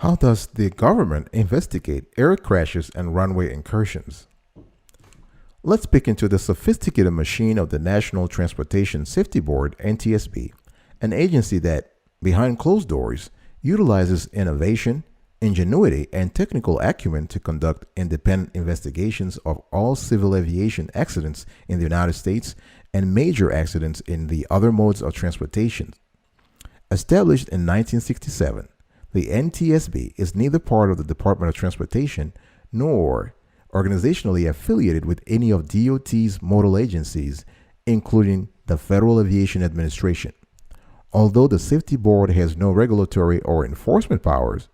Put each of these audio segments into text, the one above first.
How does the government investigate air crashes and runway incursions? Let's peek into the sophisticated machine of the National Transportation Safety Board, NTSB, an agency that, behind closed doors, utilizes innovation, ingenuity, and technical acumen to conduct independent investigations of all civil aviation accidents in the United States and major accidents in the other modes of transportation. Established in 1967, the NTSB is neither part of the Department of Transportation nor organizationally affiliated with any of DOT's model agencies, including the Federal Aviation Administration. Although the Safety Board has no regulatory or enforcement powers,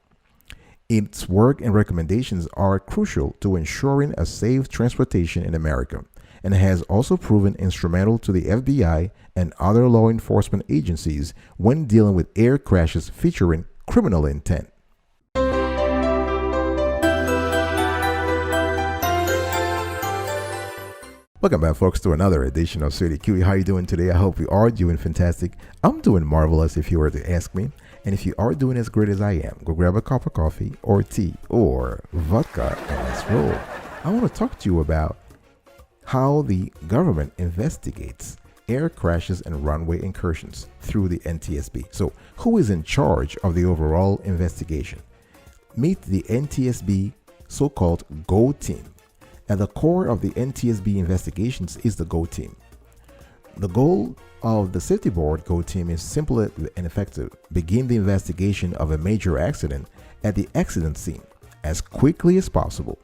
its work and recommendations are crucial to ensuring a safe transportation in America and has also proven instrumental to the FBI and other law enforcement agencies when dealing with air crashes featuring criminal intent. Welcome back, folks, to another edition of City QE. How are you doing today? I hope you are doing fantastic. I'm doing marvelous, if you were to ask me. And if you are doing as great as I am, go grab a cup of coffee or tea or vodka and let's roll. I want to talk to you about how the government investigates air crashes and runway incursions through the NTSB. So, who is in charge of the overall investigation? Meet the NTSB so-called GO team. At the core of the NTSB investigations is the GO team. The goal of the Safety Board GO team is simple and effective. Begin the investigation of a major accident at the accident scene as quickly as possible,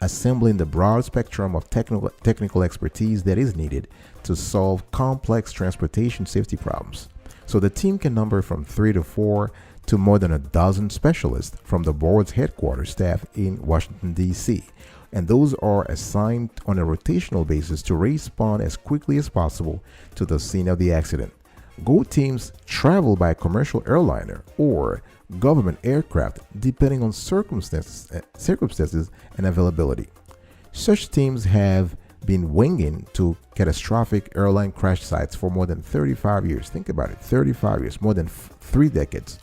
assembling the broad spectrum of technical expertise that is needed to solve complex transportation safety problems. So the team can number from 3 to 4 to more than a dozen specialists from the board's headquarters staff in Washington, D.C., and those are assigned on a rotational basis to respond as quickly as possible to the scene of the accident. GO teams travel by commercial airliner or government aircraft depending on circumstances and availability. Such teams have been winging to catastrophic airline crash sites for more than 35 years. Think about it, 35 years, more than 3 decades.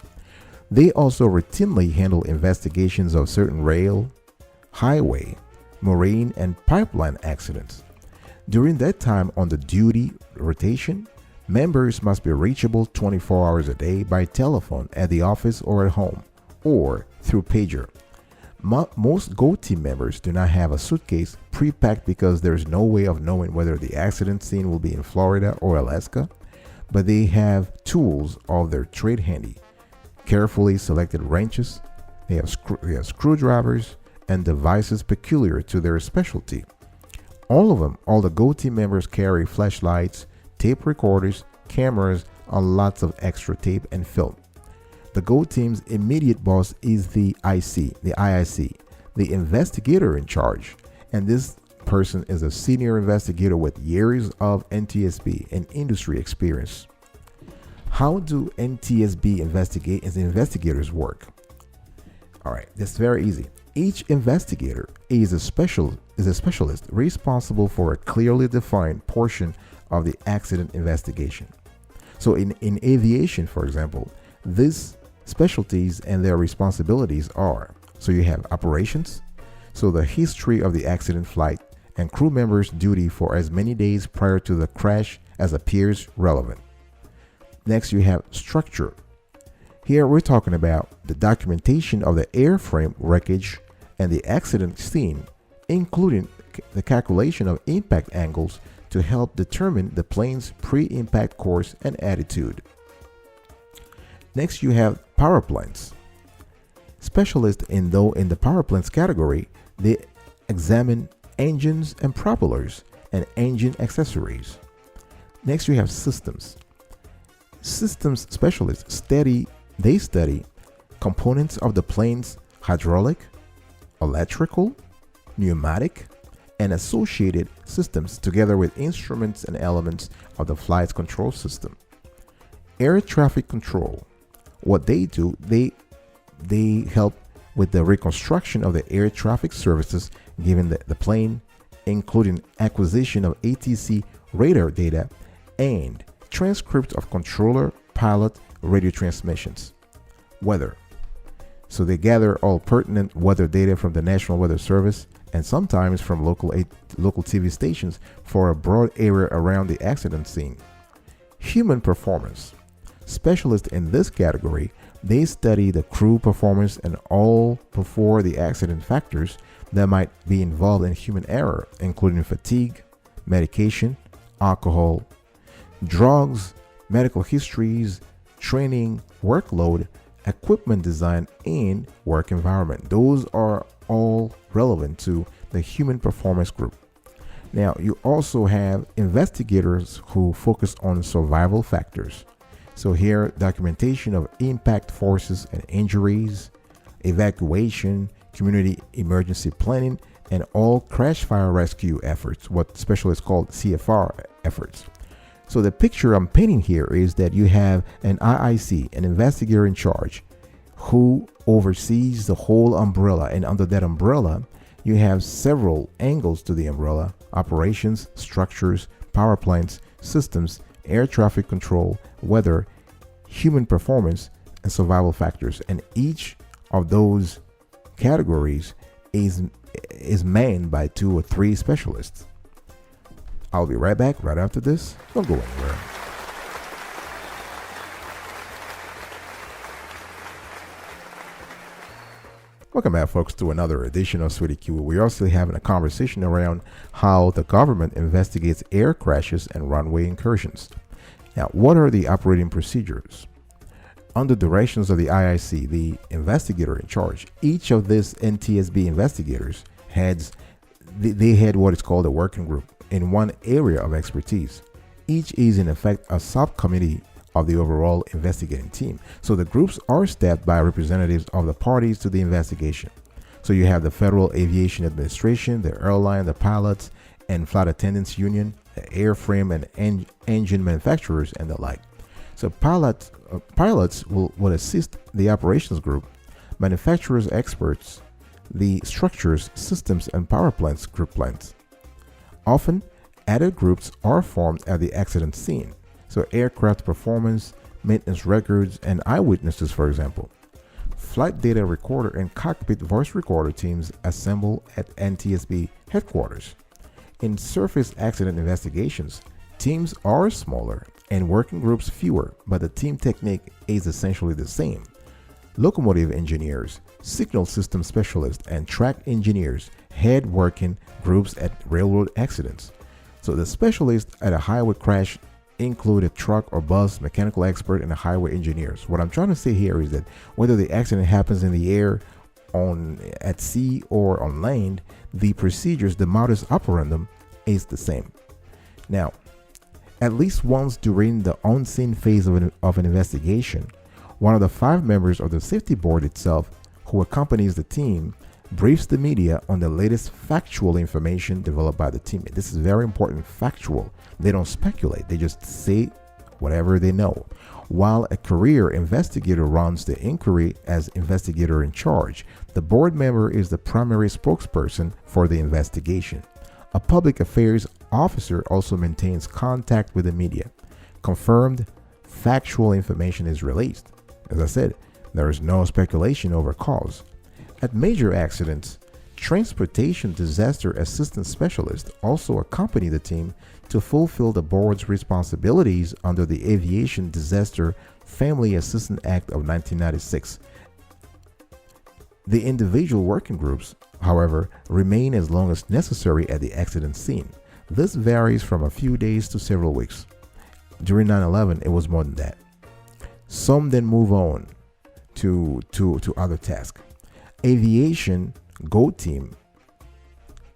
They also routinely handle investigations of certain rail, highway, marine, and pipeline accidents. During that time on the duty rotation, members must be reachable 24 hours a day by telephone at the office or at home, or through pager. Most GO team members do not have a suitcase pre-packed because there's no way of knowing whether the accident scene will be in Florida or Alaska, but they have tools of their trade handy. Carefully selected wrenches, they have screwdrivers, and devices peculiar to their specialty. All the GO team members carry flashlights, tape recorders, cameras, and lots of extra tape and film. The GO team's immediate boss is the IIC, the investigator in charge, and this person is a senior investigator with years of NTSB and industry experience. How do NTSB investigators work? All right, that's very easy. Each investigator is a specialist responsible for a clearly defined portion of the accident investigation. So in aviation, for example, these specialties and their responsibilities are, so you have operations, so the history of the accident flight and crew members' duty for as many days prior to the crash as appears relevant. Next, you have structure. Here we're talking about the documentation of the airframe wreckage and the accident scene, including the calculation of impact angles to help determine the plane's pre-impact course and attitude. Next, you have power plants. Specialists in the power plants category, they examine engines and propellers and engine accessories. Next, you have systems. Systems specialists study components of the plane's hydraulic, electrical, pneumatic, and associated systems together with instruments and elements of the flight's control system. Air traffic control. What they do, they help with the reconstruction of the air traffic services given the plane, including acquisition of ATC radar data and transcript of controller pilot radio transmissions. Weather. So they gather all pertinent weather data from the National Weather Service and sometimes from local TV stations for a broad area around the accident scene. Human performance. Specialists in this category, they study the crew performance and all before the accident factors that might be involved in human error, including fatigue, medication, alcohol, drugs, medical histories, training, workload, equipment design, and work environment. Those are all relevant to the human performance group. Now, you also have investigators who focus on survival factors. So here, documentation of impact forces and injuries, evacuation, community emergency planning, and all crash fire rescue efforts, what specialists call CFR efforts. So the picture I'm painting here is that you have an IIC, an investigator in charge, who oversees the whole umbrella. And under that umbrella, you have several angles to the umbrella: operations, structures, power plants, systems, air traffic control, weather, human performance, and survival factors. And each of those categories is manned by 2 or 3 specialists. I'll be right back right after this. Don't go anywhere. Welcome back, folks, to another edition of Sweetie Q. We're also having a conversation around how the government investigates air crashes and runway incursions. Now, what are the operating procedures? Under directions of the IIC, the investigator in charge, each of these NTSB investigators they had what is called a working group in one area of expertise. Each is in effect a subcommittee of the overall investigating team. So the groups are staffed by representatives of the parties to the investigation. So you have the Federal Aviation Administration, the airline, the pilots and flight attendants union, the airframe and engine manufacturers, and the like. So pilots will assist the operations group, manufacturers experts, the structures, systems, and power plants group plants. Often, added groups are formed at the accident scene. So aircraft performance, maintenance records, and eyewitnesses, for example. Flight data recorder and cockpit voice recorder teams assemble at NTSB headquarters. In surface accident investigations, teams are smaller and working groups fewer, but the team technique is essentially the same. Locomotive engineers, signal system specialists, and track engineers head working groups at railroad accidents. So the specialists at a highway crash include a truck or bus mechanical expert and a highway engineers. What I'm trying to say here is that whether the accident happens in the air, at sea, or on land, the procedures, the modus operandum is the same. Now, at least once during the on-scene phase of an investigation, one of the 5 members of the safety board itself, who accompanies the team, briefs the media on the latest factual information developed by the team. This is very important, factual. They don't speculate, they just say whatever they know. While a career investigator runs the inquiry as investigator in charge, the board member is the primary spokesperson for the investigation. A public affairs officer also maintains contact with the media. Confirmed factual information is released. As I said, there is no speculation over cause. At major accidents, transportation disaster assistance specialists also accompany the team to fulfill the board's responsibilities under the Aviation Disaster Family Assistance Act of 1996. The individual working groups, however, remain as long as necessary at the accident scene. This varies from a few days to several weeks. During 9/11, it was more than that. Some then move on to other tasks. Aviation GO team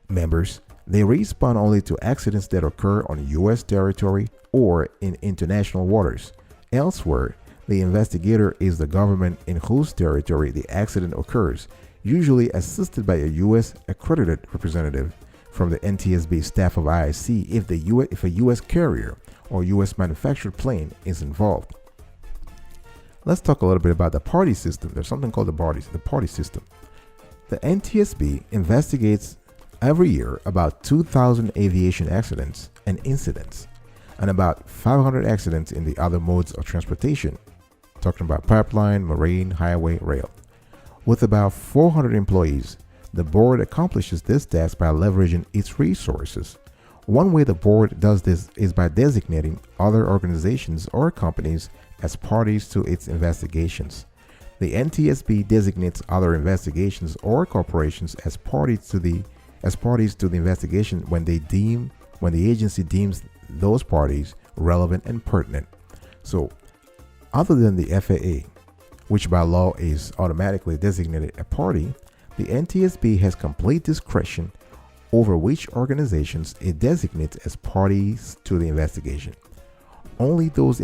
members, they respond only to accidents that occur on U.S. territory or in international waters. Elsewhere, the investigator is the government in whose territory the accident occurs, usually assisted by a U.S. accredited representative from the NTSB staff of IIC if a U.S. carrier or U.S. manufactured plane is involved. Let's talk a little bit about the party system. There's something called the party system. The NTSB investigates every year about 2,000 aviation accidents and incidents, and about 500 accidents in the other modes of transportation, talking about pipeline, marine, highway, rail. With about 400 employees, the board accomplishes this task by leveraging its resources. One way the board does this is by designating other organizations or companies as parties to its investigations. The NTSB designates other investigations or corporations as parties to the investigation when the agency deems those parties relevant and pertinent. So, other than the FAA, which by law is automatically designated a party, the NTSB has complete discretion over which organizations it designates as parties to the investigation. Only those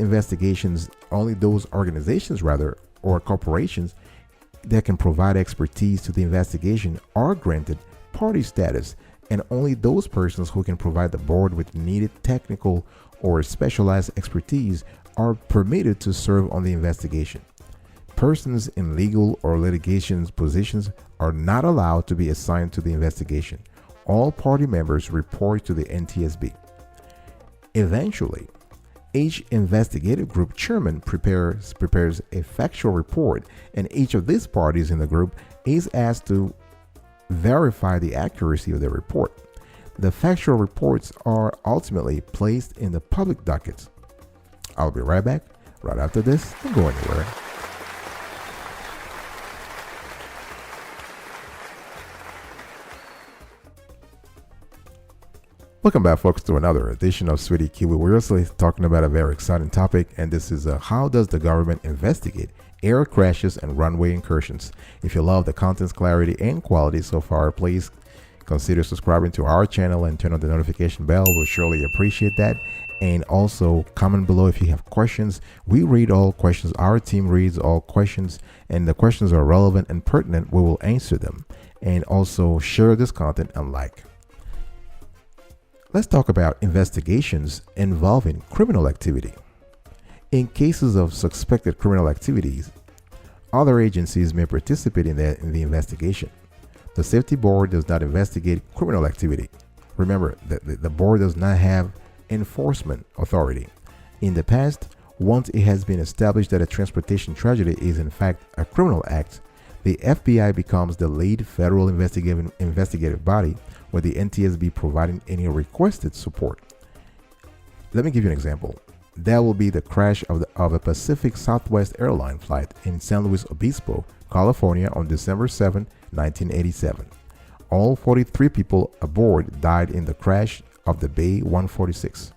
organizations or corporations that can provide expertise to the investigation are granted party status, and only those persons who can provide the board with needed technical or specialized expertise are permitted to serve on the investigation. Persons in legal or litigation positions are not allowed to be assigned to the investigation. All party members report to the NTSB. Eventually, each investigative group chairman prepares a factual report, and each of these parties in the group is asked to verify the accuracy of the report. The factual reports are ultimately placed in the public dockets. I'll be right back right after this. Don't go anywhere. Welcome back, folks, to another edition of Sweetie Kiwi. We're also talking about a very exciting topic, and this is how does the government investigate air crashes and runway incursions? If you love the content's clarity and quality so far, please consider subscribing to our channel and turn on the notification bell. We'll surely appreciate that. And also comment below if you have questions. We read all questions. Our team reads all questions, and the questions are relevant and pertinent. We will answer them. And also share this content and like. Let's talk about investigations involving criminal activity. In cases of suspected criminal activities, other agencies may participate in the investigation. The Safety Board does not investigate criminal activity. Remember, the board does not have enforcement authority. In the past, once it has been established that a transportation tragedy is in fact a criminal act, the FBI becomes the lead federal investigative body, with the NTSB providing any requested support. Let me give you an example. That will be the crash of a Pacific Southwest airline flight in San Luis Obispo, California on December 7, 1987. All 43 people aboard died in the crash of the Bay 146.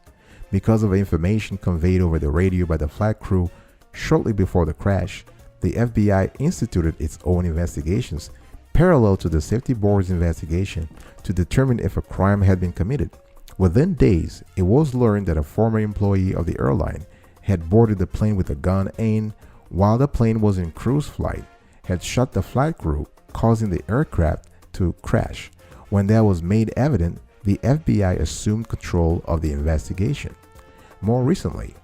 Because of information conveyed over the radio by the flight crew shortly before the crash, the FBI instituted its own investigations parallel to the Safety Board's investigation to determine if a crime had been committed. Within days, it was learned that a former employee of the airline had boarded the plane with a gun and, while the plane was in cruise flight, had shot the flight crew, causing the aircraft to crash. When that was made evident, the FBI assumed control of the investigation. More recently,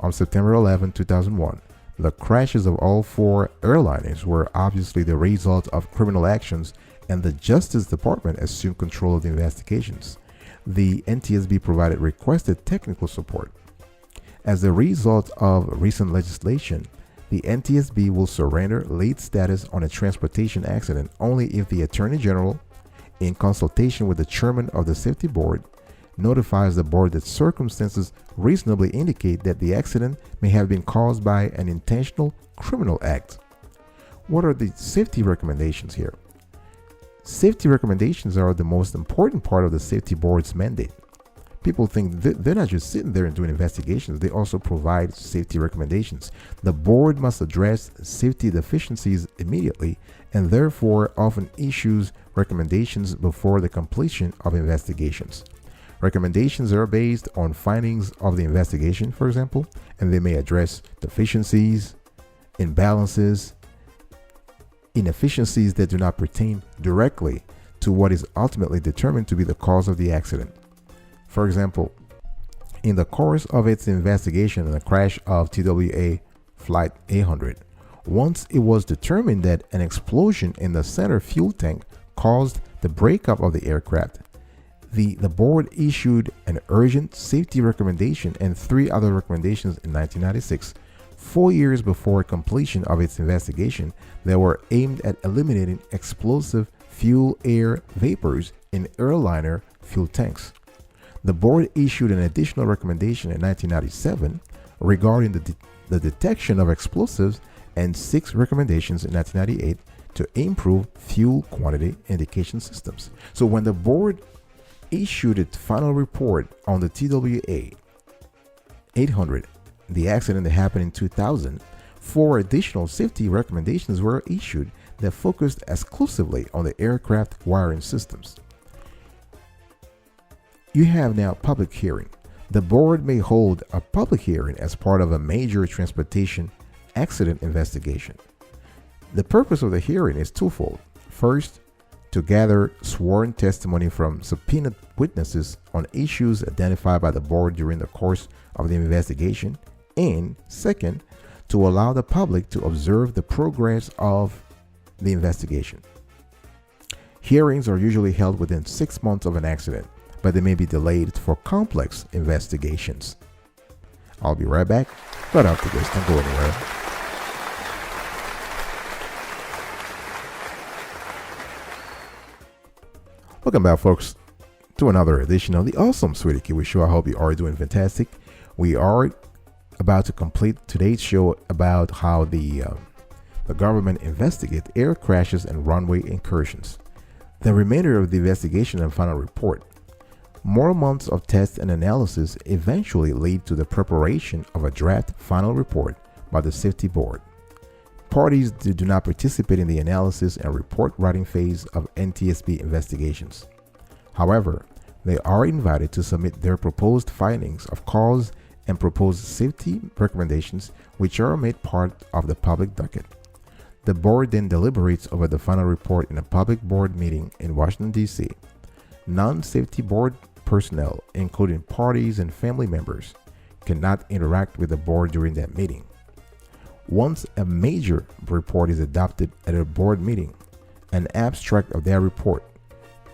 on September 11, 2001, the crashes of all four airliners were obviously the result of criminal actions, and the Justice Department assumed control of the investigations. The NTSB provided requested technical support. As a result of recent legislation, the NTSB will surrender lead status on a transportation accident only if the Attorney General, in consultation with the Chairman of the Safety Board, notifies the board that circumstances reasonably indicate that the accident may have been caused by an intentional criminal act. What are the safety recommendations here? Safety recommendations are the most important part of the Safety Board's mandate. People think they're not just sitting there and doing investigations, they also provide safety recommendations. The board must address safety deficiencies immediately and therefore often issues recommendations before the completion of investigations. Recommendations are based on findings of the investigation, for example, and they may address deficiencies, imbalances, inefficiencies that do not pertain directly to what is ultimately determined to be the cause of the accident. For example, in the course of its investigation on the crash of TWA Flight 800, once it was determined that an explosion in the center fuel tank caused the breakup of the aircraft, the board issued an urgent safety recommendation and 3 other recommendations in 1996, 4 years before completion of its investigation that were aimed at eliminating explosive fuel air vapors in airliner fuel tanks. The board issued an additional recommendation in 1997 regarding the detection of explosives and 6 recommendations in 1998 to improve fuel quantity indication systems. So when the board issued its final report on the TWA 800, the accident that happened in 2000, 4 additional safety recommendations were issued that focused exclusively on the aircraft wiring systems. You have now public hearing. The board may hold a public hearing as part of a major transportation accident investigation. The purpose of the hearing is twofold. First, to gather sworn testimony from subpoenaed witnesses on issues identified by the board during the course of the investigation, and second, to allow the public to observe the progress of the investigation. Hearings are usually held within 6 months of an accident, but they may be delayed for complex investigations. I'll be right back right after this. Don't go anywhere. Welcome back, folks, to another edition of the Awesome Sweetie Kiwi Show. I hope you are doing fantastic. We are about to complete today's show about how the government investigates air crashes and runway incursions. The remainder of the investigation and final report. More months of tests and analysis eventually lead to the preparation of a draft final report by the safety board. Parties do not participate in the analysis and report writing phase of NTSB investigations. However, they are invited to submit their proposed findings of cause and proposed safety recommendations, which are made part of the public docket. The board then deliberates over the final report in a public board meeting in Washington, D.C. Non-safety board personnel, including parties and family members, cannot interact with the board during that meeting. Once a major report is adopted at a board meeting, an abstract of that report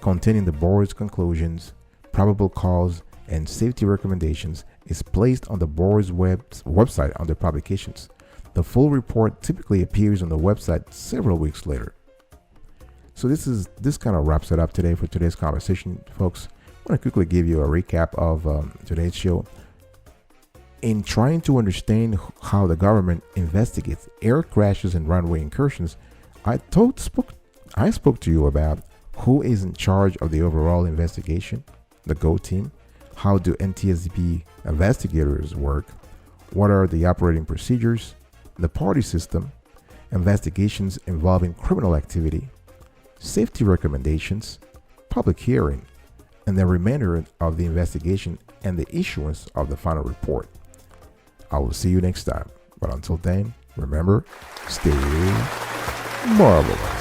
containing the board's conclusions, probable cause, and safety recommendations is placed on the board's website under publications. The full report typically appears on the website several weeks later. So this kind of wraps it up today for today's conversation, folks. I want to quickly give you a recap of today's show. In trying to understand how the government investigates air crashes and runway incursions, I spoke to you about who is in charge of the overall investigation, the GO team, how do NTSB investigators work, what are the operating procedures, the party system, investigations involving criminal activity, safety recommendations, public hearing, and the remainder of the investigation and the issuance of the final report. I will see you next time. But until then, remember, stay marvelous.